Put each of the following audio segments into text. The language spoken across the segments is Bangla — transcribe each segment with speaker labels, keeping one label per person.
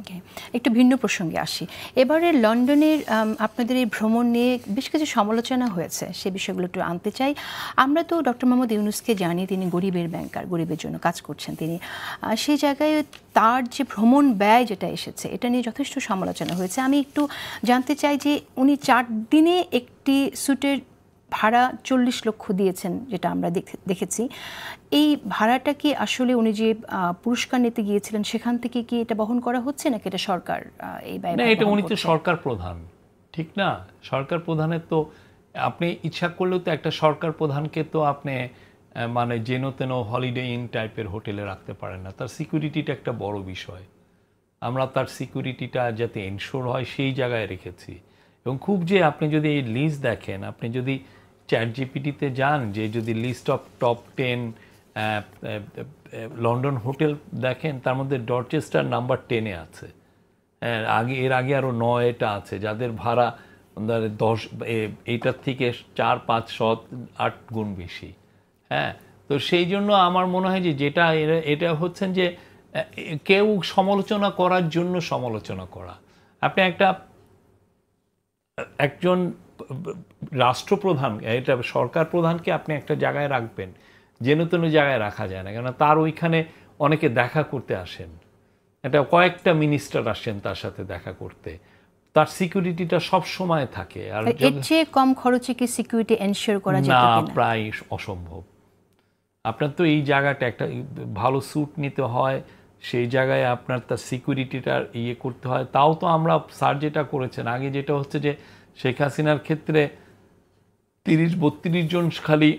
Speaker 1: ওকে, একটু ভিন্ন প্রসঙ্গে আসি। এবারে লন্ডনের আপনাদের এই ভ্রমণ নিয়ে বেশ কিছু সমালোচনা হয়েছে, সে বিষয়গুলো একটু আনতে চাই। আমরা তো ডক্টর মোহাম্মদ ইউনূসকে জানি, তিনি গরিবের ব্যাংকার, গরিবের জন্য কাজ করছেন তিনি। সেই জায়গায় তার যে ভ্রমণ ব্যয় যেটা এসেছে, এটা নিয়ে যথেষ্ট সমালোচনা হয়েছে। আমি একটু জানতে চাই যে উনি 4 দিনে একটি স্যুটের ভাড়া 40 লক্ষ দিয়েছেন, যেটা আমরা দেখেছি। এই ভাড়াটা কি আসলে উনি যে পুরস্কার নিতে গিয়েছিলেন সেখান থেকে কি এটা বহন করা হচ্ছে, নাকি এটা সরকার এই ব্যয়?
Speaker 2: না, এটা উনি তো সরকার প্রধান, ঠিক না? সরকার প্রধানের তো আপনি ইচ্ছা করলেও তো একটা সরকার প্রধানকে তো আপনি মানে যেন তেন হলিডে ইন টাইপের হোটেলে রাখতে পারেন না। তার সিকিউরিটিটা একটা বড় বিষয়। আমরা তার সিকিউরিটিটা যাতে এনশোর হয় সেই জায়গায় রেখেছি। এবং খুব যে আপনি যদি এই লিস্ট দেখেন, আপনি যদি চ্যাটজিপিটিতে যান, যে যদি list of top 10 London hotel দেখেন, তার মধ্যে ডরচেস্টার নাম্বার 10-এ আছে। এর আগে আরও 9টা আছে যাদের ভাড়া 10 এইটার থেকে 4, 5, 7, 8 গুণ বেশি। হ্যাঁ, তো সেই জন্য আমার মনে হয় যে যেটা এটা হচ্ছেন যে কেউ সমালোচনা করার জন্য সমালোচনা করা। আপনি একজন রাষ্ট্রপ্রধান, এটা সরকার প্রধানকে আপনি একটা জায়গায় রাখবেন, যেন তেন জায়গায় রাখা যায় না, কেন তার ওইখানে অনেকে দেখা করতে আসেন, এটা কয়েকটা মিনিস্টার আসেন তার সাথে দেখা করতে, তার সিকিউরিটিটা সব সময় থাকে। আর
Speaker 1: এর চেয়ে কম খরচে কি সিকিউরিটি এনশিওর করা যেত
Speaker 2: না?
Speaker 1: কিনা?
Speaker 2: প্রায় অসম্ভব। আপনার তো এই জায়গাটা একটা ভালো স্যুট নিতে হয়, সেই জায়গায় আপনার তার সিকিউরিটিটা করতে হয়। তাও তো আমরা স্যার যেটা করেছেন আগে, যেটা হচ্ছে যে শেখ হাসিনার ক্ষেত্রে 30-32 জন খালি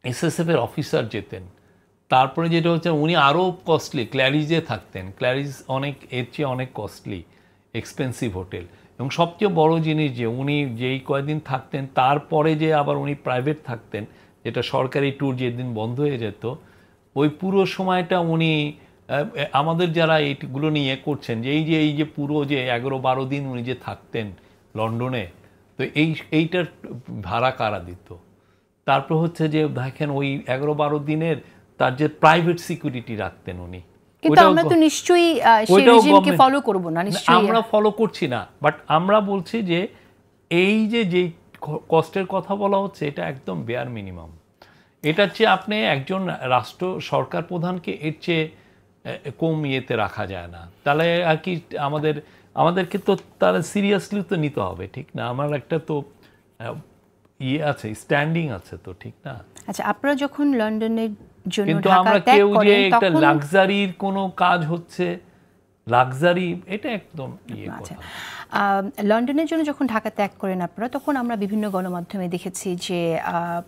Speaker 2: এসএসএফের অফিসার যেতেন। তারপরে যেটা হচ্ছে উনি আরও কস্টলি ক্ল্যারিজে থাকতেন। ক্ল্যারিজ এর চেয়ে অনেক কস্টলি এক্সপেন্সিভ হোটেল। এবং সবচেয়ে বড় জিনিস যে উনি যেই কয়েকদিন থাকতেন, তারপরে যে আবার উনি প্রাইভেট থাকতেন, যেটা সরকারি ট্যুর যেদিন বন্ধ হয়ে যেত, ওই পুরো সময়টা উনি আমাদের যারা এইগুলো নিয়ে করছেন, যে এই যে পুরো যে 11-12 দিন উনি যে থাকতেন লন্ডনে, তো এইটার ভাড়া কারা দিত? তারপর হচ্ছে যে দেখেন ওই 11-12 দিনের তার যে প্রাইভেট সিকিউরিটি রাখতেন উনি,
Speaker 1: কিন্তু আমরা তো নিশ্চয়ই সেই রেজিমকে ফলো করব না, নিশ্চয়ই
Speaker 2: আমরা ফলো করছি না। বাট আমরা বলছি যে এই যে কষ্টের কথা বলা হচ্ছে, এটা একদম বেয়ার মিনিমাম। এটার চেয়ে আপনি একজন সরকার প্রধানকে এর চেয়ে কম ইয়েতে রাখা যায় না। তাহলে আর কি আমাদেরকে তো তাহলে সিরিয়াসলি তো নিতে হবে, ঠিক না? আমার একটা তো আছে, স্ট্যান্ডিং আছে তো, ঠিক না?
Speaker 1: আচ্ছা, আপনারা যখন লন্ডনের জন্য
Speaker 2: কিন্তু আমরা কেউ যে একটা লাক্সারির কোনো কাজ হচ্ছে, লাক্সারি, এটা একদম কথা।
Speaker 1: লন্ডনের জন্য যখন ঢাকা ত্যাগ করেন আপনারা, তখন আমরা বিভিন্ন গণমাধ্যমে দেখেছি যে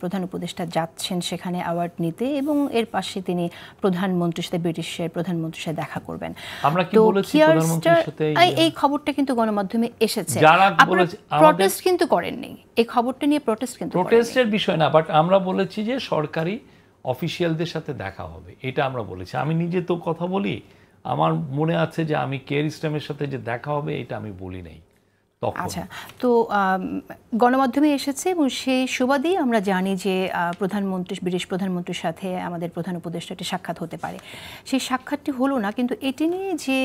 Speaker 1: প্রধান উপদেষ্টা যাচ্ছেন সেখানে অ্যাওয়ার্ড নিতে, এবং এর পাশে তিনি প্রধানমন্ত্রীর সাথে, ব্রিটিশের প্রধানমন্ত্রীর সাথে দেখা করবেন।
Speaker 2: আমরা কি বলেছি প্রধানমন্ত্রীর সাথে?
Speaker 1: এই খবরটা কিন্তু গণমাধ্যমে এসেছে, প্রটেস্ট কিন্তু করেননি এই খবরটা নিয়ে,
Speaker 2: প্রটেস্টের বিষয় না, বাট আমরা বলেছি যে সরকারি অফিসিয়ালদের সাথে দেখা হবে, এটা আমরা বলেছি। আমি নিজে তো কথা বলি, আমার মনে আছে যে আমি কেয়ার স্টামের সাথে যে দেখা হবে, এটা আমি বলি নাই তখন।
Speaker 1: আচ্ছা, তো গণমাধ্যমে এসেছে, এবং সেই সুবাদেই আমরা জানি যে ব্রিটিশ প্রধানমন্ত্রীর সাথে আমাদের প্রধান উপদেষ্টাটি সাক্ষাৎ হতে পারে। সেই সাক্ষাৎটি হলো না, কিন্তু এটি নিয়ে যে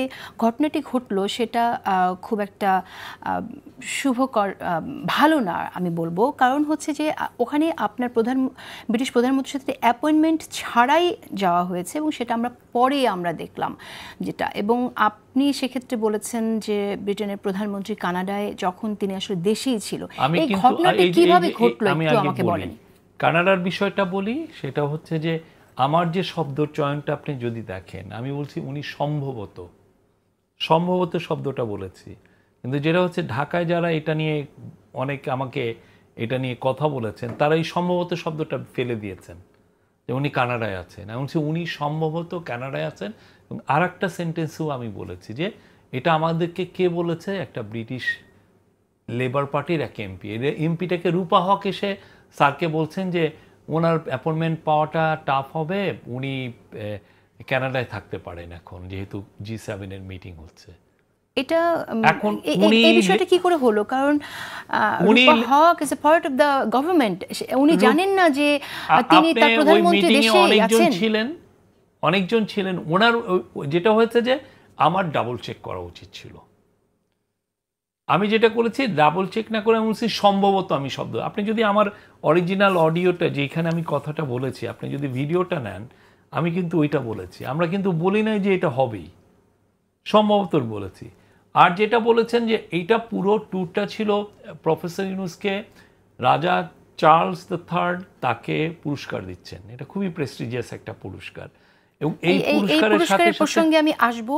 Speaker 1: ঘটনাটি ঘটলো সেটা খুব একটা শুভকর, ভালো না আমি বলবো। কারণ হচ্ছে যে ওখানে আপনার ব্রিটিশ প্রধানমন্ত্রীর সাথে অ্যাপয়েন্টমেন্ট ছাড়াই যাওয়া হয়েছে, এবং সেটা পরে আমরা দেখলাম যেটা। এবং আপনি সেক্ষেত্রে বলেছেন যে ব্রিটেনের প্রধানমন্ত্রী কানাডায় যখন তিনি আসলে দেশেই ছিল, এই ঘটনাটা কিভাবে ঘটলো একটু আমাকে বলেন।
Speaker 2: কানাডার বিষয়টা বলি, সেটা হচ্ছে যে আমার যে শব্দ চয়নটা আপনি যদি দেখেন, আমি বলছি উনি সম্ভবত শব্দটা বলেছি, কিন্তু যেটা হচ্ছে ঢাকায় যারা এটা নিয়ে অনেক আমাকে এটা নিয়ে কথা বলেছেন, তারা এই সম্ভবত শব্দটা ফেলে দিয়েছেন যে উনি কানাডায় আছেন। আমি বলছি উনি সম্ভবত কানাডায় আছেন। এবং আর একটা সেন্টেন্সও আমি বলেছি যে এটা আমাদেরকে কে বলেছে, একটা ব্রিটিশ লেবার পার্টির এক এমপি। এমপিটাকে রূপা হক এসে স্যারকে বলছেন যে ওনার অ্যাপয়েন্টমেন্ট পাওয়াটা টাফ হবে, উনি কানাডায় থাকতে পারেন এখন, যেহেতু G7 এর মিটিং হচ্ছে।
Speaker 1: এটা এই বিষয়টা কি করে হলো? কারণ Rupa Haque is a part of the government, উনি জানেন না যে তিনি তার প্রধানমন্ত্রী দেশে আছেন?
Speaker 2: অনেকজন ছিলেন। ওনার যেটা হয়েছে যে আমার ডাবল চেক করা উচিত ছিল। আমি যেটা করেছি ডাবল চেক না করে আমি বলছি সম্ভবত আমি শব্দ, আপনি যদি আমার অরিজিনাল অডিওটা যেখানে আমি কথাটা বলেছি আপনি যদি ভিডিওটা নেন, আমি কিন্তু ওইটা বলেছি। আমরা কিন্তু বলি নাই যে এটা হবেই, সম্ভবত বলেছি। আর যেটা বলেছেন যে এইটা পুরো ট্যুরটা ছিল প্রফেসর ইউনূসকে রাজা চার্লস III তাকে পুরস্কার দিচ্ছেন, এটা খুবই প্রেস্টিজিয়াস একটা পুরস্কার, এবং এই পুরস্কারের সাথে
Speaker 1: প্রসঙ্গে আমি আসবো।